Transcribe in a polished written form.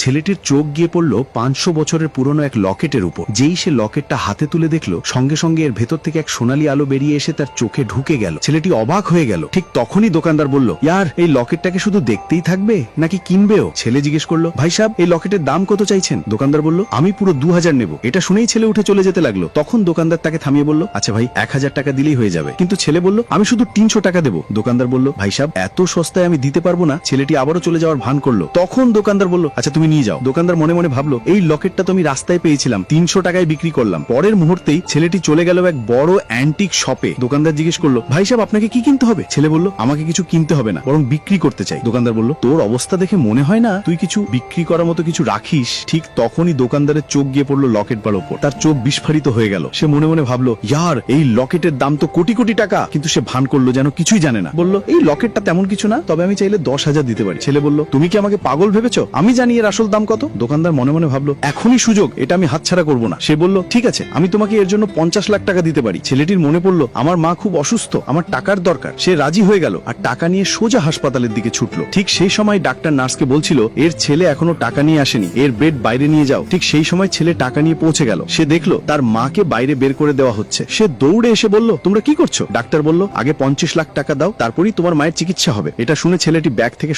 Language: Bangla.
ছেলেটির চোখ গিয়ে পড়ল 500 বছরের পুরনো এক লকেটের উপর। যেই সে লকেটটা হাতে তুলে দেখলো, সঙ্গে সঙ্গে এর ভেতর থেকে এক সোনালী আলো বেরিয়ে এসে তার চোখে ঢুকে গেল। ছেলেটি অবাক হয়ে গেল। ঠিক তখনই দোকানদার বলল, ইয়ার এই লকেটটাকে শুধু দেখতেই থাকবে নাকি কিনবেও? ছেলে জিজ্ঞেস করলো, ভাই সাহেব এই লকেটের দাম কত চাইছেন? দোকানদার বলল, আমি পুরো 2000 নেব। এটা শুনেই ছেলে উঠে চলে যেতে লাগলো। তখন দোকানদার তাকে থামিয়ে বলল, আচ্ছা ভাই 1000 টাকা দিলেই হয়ে যাবে। কিন্তু ছেলে বলল, আমি শুধু 300 টাকা দেবো। দোকানদার বলল, ভাই সাহেব এত সস্তায় আমি দিতে পারবো না। ছেলেটি আবারও চলে যাওয়ার ভান করলো। তখন দোকানদার বলল, আচ্ছা তুমি নিয়ে যাও। দোকানদার মনে মনে ভাবলো, এই লকেটটা তো আমি রাস্তায় পেয়েছিলাম, 300 টাকায় বিক্রি করলাম। পরের মুহূর্তেই ছেলেটি চলে গেল এক বড় অ্যান্টিক শপে। দোকানদার জিজ্ঞেস করলো, ভাই সাহেব আপনাকে কি কিনতে হবে? ছেলে বলল, আমাকে কিছু কিনতে হবে না, বরং বিক্রি করতে চাই। দোকানদার বলল, তোর অবস্থা দেখে মনে হয় না তুই কিছু বিক্রি করার মতো কিছু রাখিস। ঠিক তখনই দোকানদারের চোখ গিয়ে পড়লো লকেট বার ওপর। তার চোখ বিস্ফারিত হয়ে গেল। সে মনে মনে ভাবলো, ইয়ার এই লকেটের দাম তো কোটি কোটি টাকা। কিন্তু সে ভান করলো যেন কিছুই জানে না। বলল, এই লকেটটা তেমন কিছু না, তবে আমি চাইলে 10,000 দিতে পারি। ছেলে বলল, তুমি কি আমাকে পাগল ভেবেছো? আমি জানি এর আসল দাম কত। দোকানদার মনে মনে ভাবলো, এখনই সুযোগ, এটা আমি হাতছাড়া করবো না। সে বলল, ঠিক আছে, আমি তোমাকে এর জন্য 50 লাখ টাকা দিতে পারি। ছেলেটির মনে পড়লো, আমার মা খুব অসুস্থ, আমার টাকার দরকার। সে রাজি হয়ে গেল আর টাকা নিয়ে সোজা হাসপাতালের দিকে ছুটলো। ঠিক সেই সময় ডাক্তার নার্সকে বলছিল, এর ছেলে এখনো টাকা নিয়ে আসেনি, এর বেড বাইরে নিয়ে যাও। ঠিক সেই সময় ছেলে টাকা নিয়ে পৌঁছে গেল। সে দেখলো তার মাকে বাইরে বের করে দেওয়া হচ্ছে। সে দৌড়ে এসে বলল, তোমরা কি করছো? ডাক্তার বলল, আগে 50 লাখ টাকা দাও, তারপরেই তোমার মায়ের চিকিৎসা হবে। এটা শুনে ছেলেটি ব্যাগ থেকে